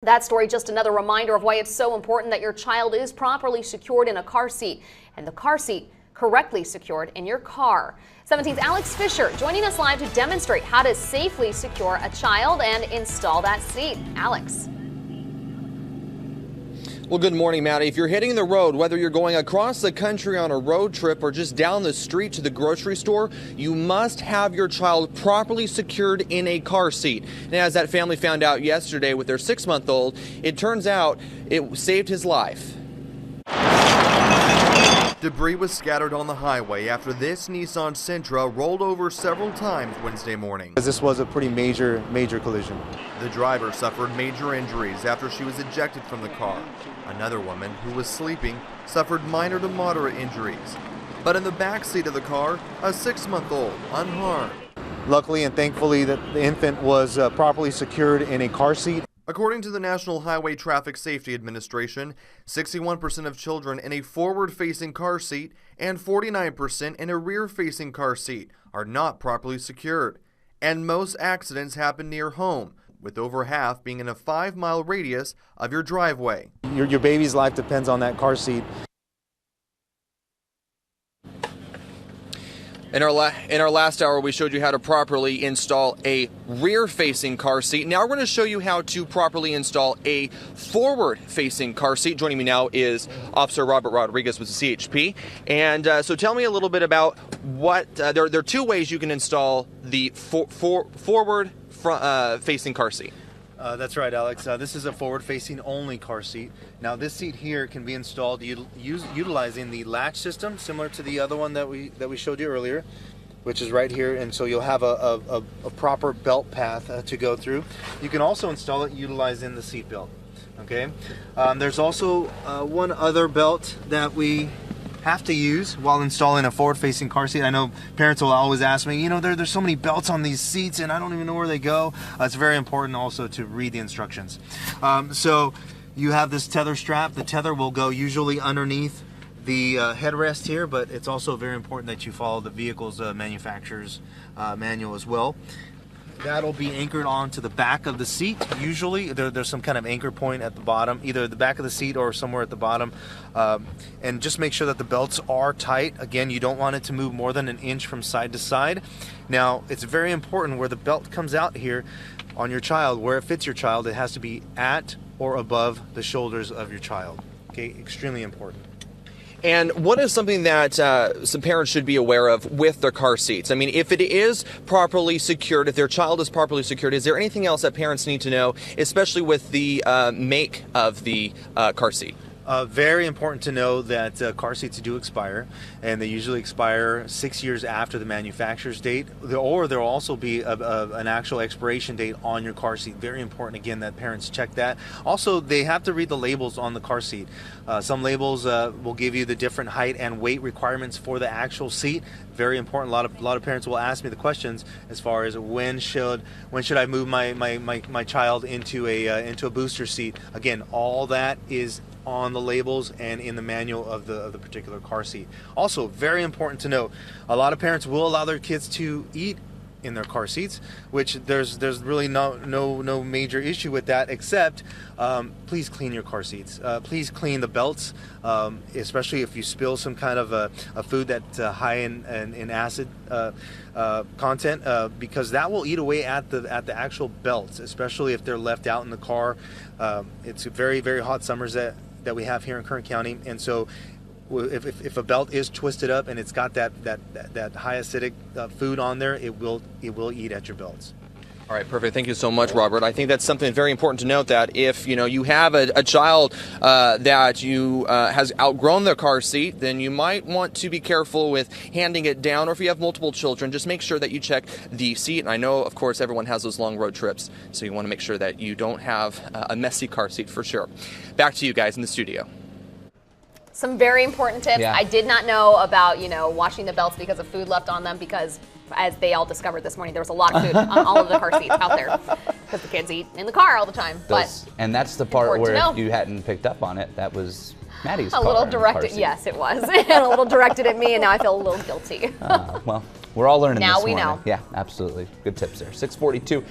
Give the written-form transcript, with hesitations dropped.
That story just another reminder of why it's so important that your child is properly secured in a car seat, and the car seat correctly secured in your car. 17's Alex Fisher joining us live to demonstrate how to safely secure a child and install that seat. Alex. Well, good morning, Maddie. If you're hitting the road, whether you're going across the country on a road trip or just down the street to the grocery store, you must have your child properly secured in a car seat. And as that family found out yesterday with their 6-month-old, it turns out it saved his life. Debris was scattered on the highway after this Nissan Sentra rolled over several times Wednesday morning. This was a pretty major collision. The driver suffered major injuries after she was ejected from the car. Another woman who was sleeping suffered minor to moderate injuries. But in the back seat of the car, a 6-month-old unharmed. Luckily and thankfully that the infant was properly secured in a car seat. According to the National Highway Traffic Safety Administration, 61% of children in a forward-facing car seat and 49% in a rear-facing car seat are not properly secured. And most accidents happen near home, with over half being in a 5-mile radius of your driveway. Your baby's life depends on that car seat. In our last hour, we showed you how to properly install a rear-facing car seat. Now we're going to show you how to properly install a forward-facing car seat. Joining me now is Officer Robert Rodriguez with the CHP. And so tell me a little bit about what, there are 2 ways you can install the forward-facing car seat. That's right, Alex. This is a forward-facing only car seat. Now this seat here can be installed utilizing the latch system, similar to the other one that we showed you earlier, which is right here. And so you'll have a proper belt path to go through. You can also install it utilizing the seat belt. Okay. There's also one other belt that we have to use while installing a forward-facing car seat. I know parents will always ask me, you know, there's so many belts on these seats and I don't even know where they go. It's very important also to read the instructions. So you have this tether strap. The tether will go usually underneath the headrest here, but it's also very important that you follow the vehicle's manufacturer's manual as well. That'll be anchored onto the back of the seat. Usually there's some kind of anchor point at the bottom, either the back of the seat or somewhere at the bottom. And just make sure that the belts are tight. Again, you don't want it to move more than 1 inch from side to side. Now, it's very important where the belt comes out here on your child, where it fits your child, it has to be at or above the shoulders of your child. Okay, extremely important. And what is something that some parents should be aware of with their car seats? I mean, if it is properly secured, if their child is properly secured, is there anything else that parents need to know, especially with the make of the car seat? Very important to know that car seats do expire, and they usually expire 6 years after the manufacturer's date, or there will also be an actual expiration date on your car seat. Very important, again, that parents check that. Also, they have to read the labels on the car seat. Some labels will give you the different height and weight requirements for the actual seat. Very important. A lot of parents will ask me the questions as far as when should I move my child into a booster seat. Again, all that is on the labels and in the manual of the particular car seat. Also, very important to note, a lot of parents will allow their kids to eat in their car seats, which there's really no major issue with that, except please clean your car seats. Please clean the belts, especially if you spill some kind of a food that's high in acid content, because that will eat away at the actual belts, especially if they're left out in the car. It's very, very hot summers that we have here in Kern County, and so if a belt is twisted up and it's got that high acidic food on there, it will eat at your belts. All right, perfect. Thank you so much, Robert. I think that's something very important to note, that if you have a child that has outgrown their car seat, then you might want to be careful with handing it down, or if you have multiple children, just make sure that you check the seat. And I know, of course, everyone has those long road trips, so you want to make sure that you don't have a messy car seat for sure. Back to you guys in the studio. Some very important tips. Yeah. I did not know about, washing the belts because of food left on them, because as they all discovered this morning, there was a lot of food on all of the car seats out there because the kids eat in the car all the time. And that's the part where if you hadn't picked up on it, that was Maddie's car. A little directed, yes, it was. And a little directed at me, and now I feel a little guilty. Well, we're all learning now this we morning. know. Yeah, absolutely. Good tips there. 6:42.